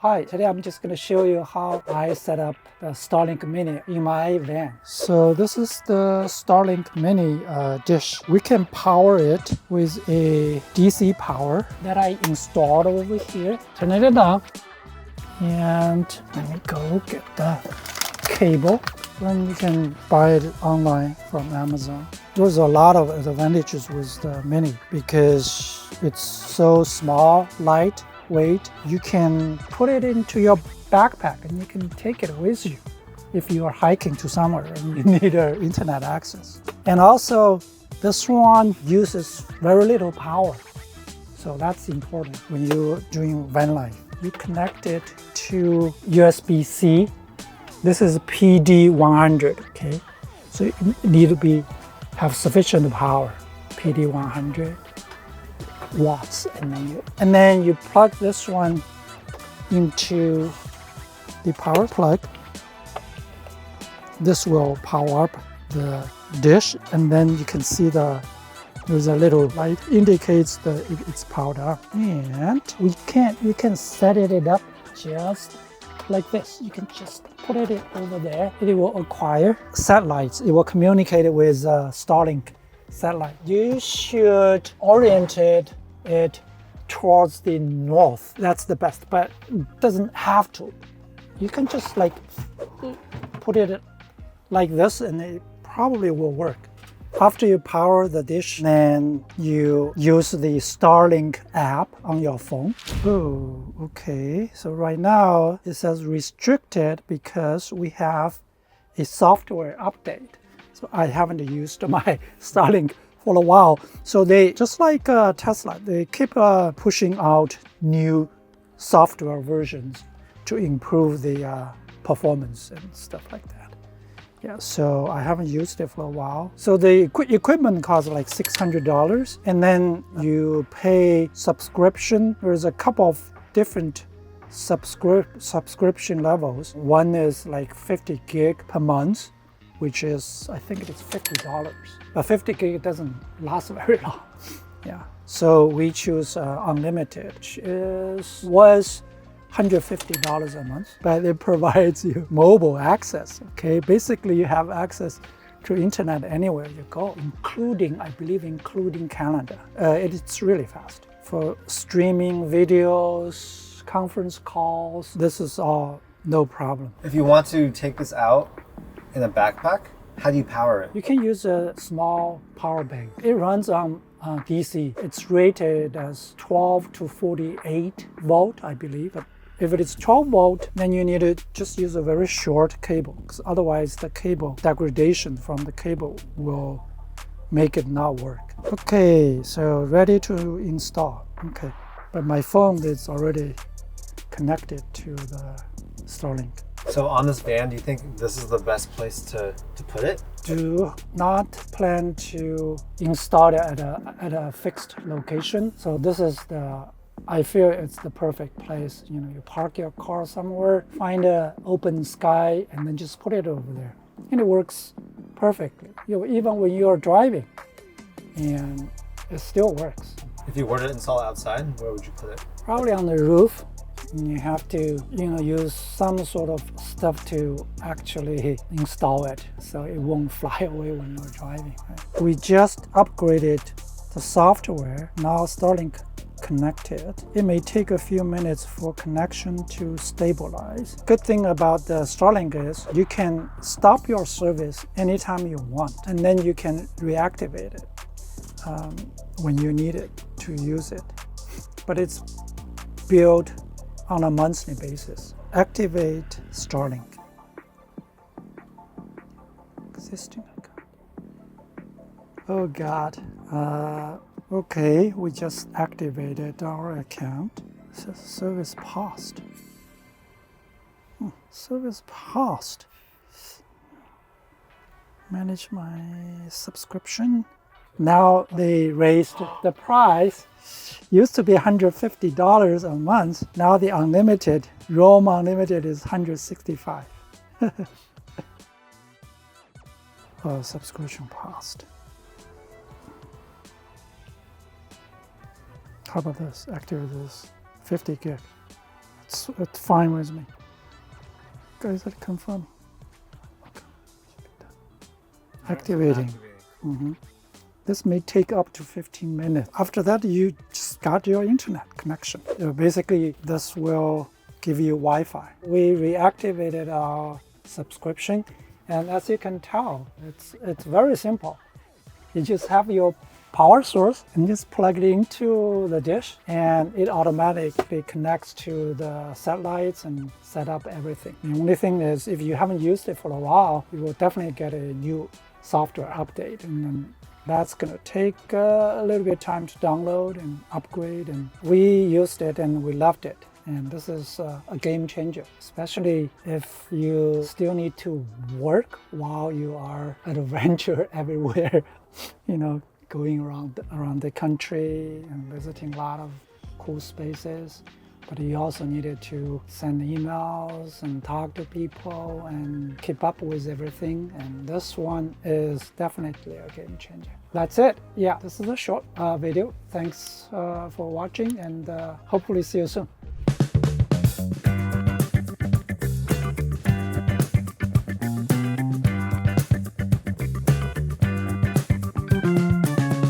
Hi, today I'm just going to show you how I set up the Starlink Mini in my van. So this is the Starlink Mini dish. We can power it with a DC power that I installed over here. Turn it on and let me go get the cable. Then you can buy it online from Amazon. There's a lot of advantages with the Mini because it's so small, light, weight. You can put it into your backpack and you can take it with you if you are hiking to somewhere and you need internet access. And also, this one uses very little power. So that's important when you're doing van life. You connect it to USB-C. This is PD100, okay? So you need to have sufficient power, PD100 watts, and then you plug this one into the power plug. This will power up the dish, and then you can see there's a little light indicates that it's powered up. And you can set it up just like this. You can just put it over there. It will acquire satellites. It will communicate with Starlink satellite. You should orient it towards the north. That's the best, but it doesn't have to. You can just like put it like this and it probably will work. After you power the dish, then you use the Starlink app on your phone. Oh, okay. So right now it says restricted because we have a software update. So I haven't used my Starlink for a while. So they, just like Tesla, they keep pushing out new software versions to improve the performance and stuff like that. Yeah, so I haven't used it for a while. So the equipment costs like $600, and then you pay subscription. There's a couple of different subscription levels. One is like 50 gig per month, which is, I think it's $50. But 50 gig doesn't last very long. Yeah, so we choose unlimited, which was $150 a month, but it provides you mobile access. Okay, basically you have access to internet anywhere you go, including, I believe, including Canada. It's really fast for streaming videos, conference calls. This is all no problem. If you want to take this out in a backpack, how do you power it? You can use a small power bank. It runs on DC. It's rated as 12 to 48 volt, I believe. But if it is 12 volt, then you need to just use a very short cable, because otherwise the cable degradation from the cable will make it not work. Okay, so ready to install. Okay, but my phone is already connected to the Starlink. So on this van, do you think this is the best place to put it? Do not plan to install it at a fixed location. So this is I feel it's the perfect place. You know, you park your car somewhere, find an open sky, and then just put it over there. And it works perfectly. Even when you're driving, and it still works. If you were to install it outside, where would you put it? Probably on the roof. And you have to, use some sort of stuff to actually install it so it won't fly away when you're driving. Right? We just upgraded the software. Now Starlink connected. It may take a few minutes for connection to stabilize. Good thing about the Starlink is you can stop your service anytime you want, and then you can reactivate it when you need it to use it. But it's built on a monthly basis. Activate Starlink. Existing account. Oh God. Okay, we just activated our account. It says service paused. Service paused. Manage my subscription. Now they raised the price. Used to be $150 a month. Now the unlimited, Roam Unlimited is $165. Oh, subscription paused. How about this? Activate this 50 gig. It's fine with me. Guys, that confirm. Okay. Activating. This may take up to 15 minutes. After that, you just got your internet connection. Basically, this will give you Wi-Fi. We reactivated our subscription, and as you can tell, it's very simple. You just have your power source and just plug it into the dish, and it automatically connects to the satellites and set up everything. The only thing is, if you haven't used it for a while, you will definitely get a new software update, and then that's going to take a little bit of time to download and upgrade. And we used it and we loved it. And this is a game changer, especially if you still need to work while you are an adventure everywhere, going around the country and visiting a lot of cool spaces. But you also needed to send emails and talk to people and keep up with everything. And this one is definitely a game changer. That's it. Yeah, this is a short video. Thanks for watching, and hopefully see you soon.